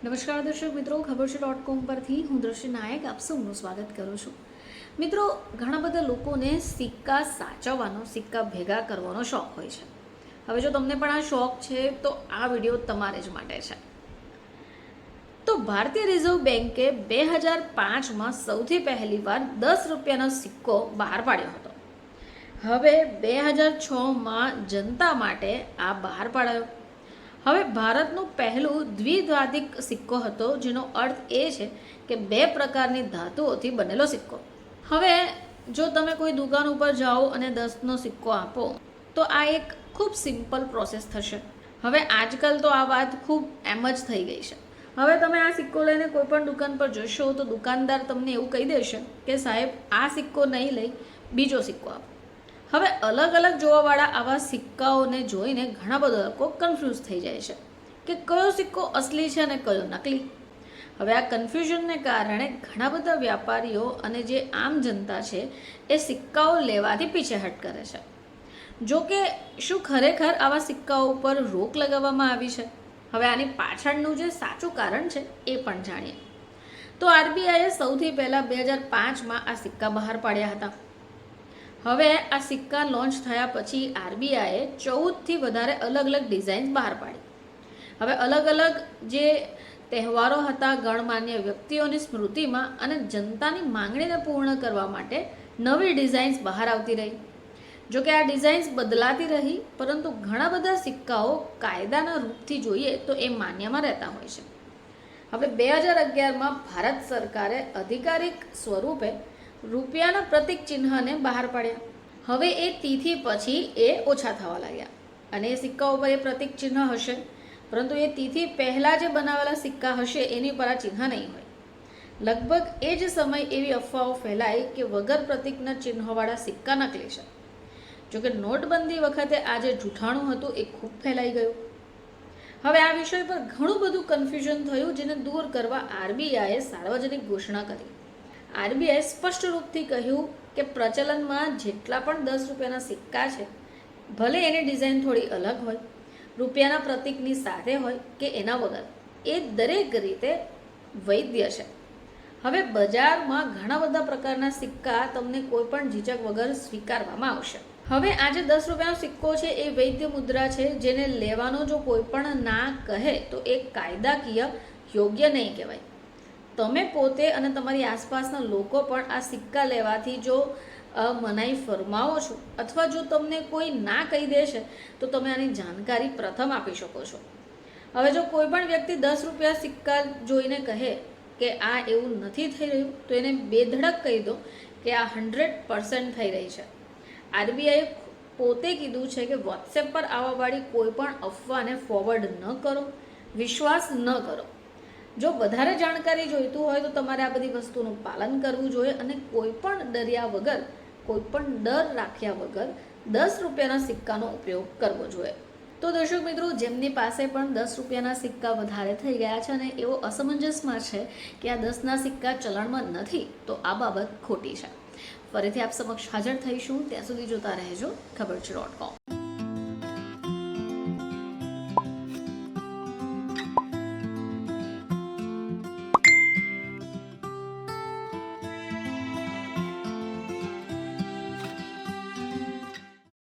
નમસ્કાર દર્શક મિત્રો, ખબર છે .com પરથી હું દ્રશ્ય નાયક આપ સૌનું સ્વાગત કરું છું. મિત્રો, ઘણા બધા લોકોને સિક્કા સાચવવાનો, સિક્કા ભેગા કરવાનો શોખ હોય છે. હવે જો તમને પણ આ શોખ છે તો આ વિડીયો તમારે જ માટે છે. તો ભારતીય રિઝર્વ બેન્કે 2005માં સૌથી પહેલી વાર 10 રૂપિયાનો સિક્કો બહાર પાડ્યો હતો. હવે 2006માં જનતા માટે આ બહાર પાડ્યો. હવે ભારતનું પહેલું દ્વિધાત્વિક સિક્કો હતો, જેનો અર્થ એ છે કે બે પ્રકારની ધાતુઓથી બનેલો સિક્કો. હવે જો તમે કોઈ દુકાન ઉપર જાઓ અને 10નો સિક્કો આપો તો આ એક ખૂબ સિમ્પલ પ્રોસેસ થશે. હવે આજકાલ તો આ વાત ખૂબ એમ જ થઈ ગઈ છે. હવે તમે આ સિક્કો લઈને કોઈ પણ દુકાન પર જશો તો દુકાનદાર તમને એવું કહી દેશે કે સાહેબ, આ સિક્કો નહીં લઈ બીજો સિક્કો આપો. હવે અલગ અલગ જોવાવાળા આવા સિક્કાઓને જોઈને ઘણા બધા લોકો કન્ફ્યુઝ થઈ જાય છે કે કયો સિક્કો અસલી છે અને કયો નકલી. હવે આ કન્ફ્યુઝનને કારણે ઘણા બધા વ્યાપારીઓ અને જે આમ જનતા છે એ સિક્કાઓ લેવાથી પીછેહટ કરે છે. જો કે શું ખરેખર આવા સિક્કાઓ ઉપર રોક લગાવવામાં આવી છે? હવે આની પાછળનું જે સાચું કારણ છે એ પણ જાણીએ. તો આરબીઆઈએ સૌથી પહેલાં 2005માં આ સિક્કા બહાર પાડ્યા હતા. હવે આ સિક્કા લોન્ચ થયા પછી આરબીઆઈએ 14થી વધારે અલગ અલગ ડિઝાઇન બહાર પાડી. હવે અલગ અલગ જે તહેવારો હતા, ગણમાન્ય વ્યક્તિઓની સ્મૃતિમાં અને જનતાની માંગણીને પૂર્ણ કરવા માટે નવી ડિઝાઇન્સ બહાર આવતી રહી. જોકે આ ડિઝાઇન્સ બદલાતી રહી, પરંતુ ઘણા બધા સિક્કાઓ કાયદાના રૂપથી જોઈએ તો એ માન્યમાં રહેતા હોય છે. હવે 2011માં ભારત સરકારે અધિકારિક સ્વરૂપે રૂપિયાના પ્રતીક ચિહ્નને બહાર પાડ્યા. હવે એ તિથિ પછી એ ઓછા થવા લાગ્યા અને એ સિક્કા ઉપર એ પ્રતીક ચિહ્ન હશે, પરંતુ એ તિથિ પહેલાં જે બનાવેલા સિક્કા હશે એની પર આ ચિહ્ન નહીં હોય. લગભગ એ જ સમય એવી અફવાઓ ફેલાઈ કે વગર પ્રતીકના ચિહ્નોવાળા સિક્કા નકલી છે. જોકે નોટબંધી વખતે આ જે જૂઠાણું હતું એ ખૂબ ફેલાઈ ગયું. હવે આ વિષય પર ઘણું બધું કન્ફ્યુઝન થયું, જેને દૂર કરવા આરબીઆઈએ સાર્વજનિક ઘોષણા કરી. આરબીઆઈએ સ્પષ્ટ રૂપથી કહ્યું કે પ્રચલનમાં જેટલા પણ 10 રૂપિયાના સિક્કા છે, ભલે એની ડિઝાઇન થોડી અલગ હોય, રૂપિયાના પ્રતીકની સાથે હોય કે એના વગર, એ દરેક રીતે વૈધ છે. હવે બજારમાં ઘણા બધા પ્રકારના સિક્કા તમને કોઈ પણ ઝીઝક વગર સ્વીકારવામાં આવશે. હવે આ જે 10 રૂપિયાનો સિક્કો છે એ વૈધ મુદ્રા છે, જેને લેવાનો જો કોઈ પણ ના કહે તો એ કાયદાકીય યોગ્ય નહીં કહેવાય. તમે પોતે અને તમારી આસપાસના લોકો પણ આ સિક્કા લેવાથી જો મનાઈ ફરમાવો છો અથવા જો તમને કોઈ ના કહી દેશે તો તમે આની જાણકારી પ્રથમ આપી શકો છો. હવે જો કોઈ પણ વ્યક્તિ 10 રૂપિયા સિક્કા જોઈને કહે કે આ એવું નથી થઈ રહ્યું તો એને બેધડક કહી દો કે આ 100% થઈ રહી છે. આરબીઆઈએ પોતે કીધું છે કે વોટ્સએપ પર આવવાવાળી કોઈ પણ અફવાને ફોરવર્ડ ન કરો, વિશ્વાસ ન કરો. જો વધારે જાણકારી જોઈતું હોય તો તમારે આ બધી વસ્તુનું પાલન કરવું જોઈએ અને કોઈ પણ ડર્યા વગર, કોઈ પણ ડર રાખ્યા વગર 10 રૂપિયાના સિક્કાનો ઉપયોગ કરવો જોઈએ. તો દર્શક મિત્રો, જેમની પાસે પણ 10 રૂપિયાના સિક્કા વધારે થઈ ગયા છે અને એવો અસમંજસમાં છે કે આ 10ના સિક્કા ચલણમાં નથી, તો આ બાબત ખોટી છે. ફરીથી આપ સમક્ષ હાજર થઈશું. ત્યાં સુધી જોતા રહેજો ખબર છે .com.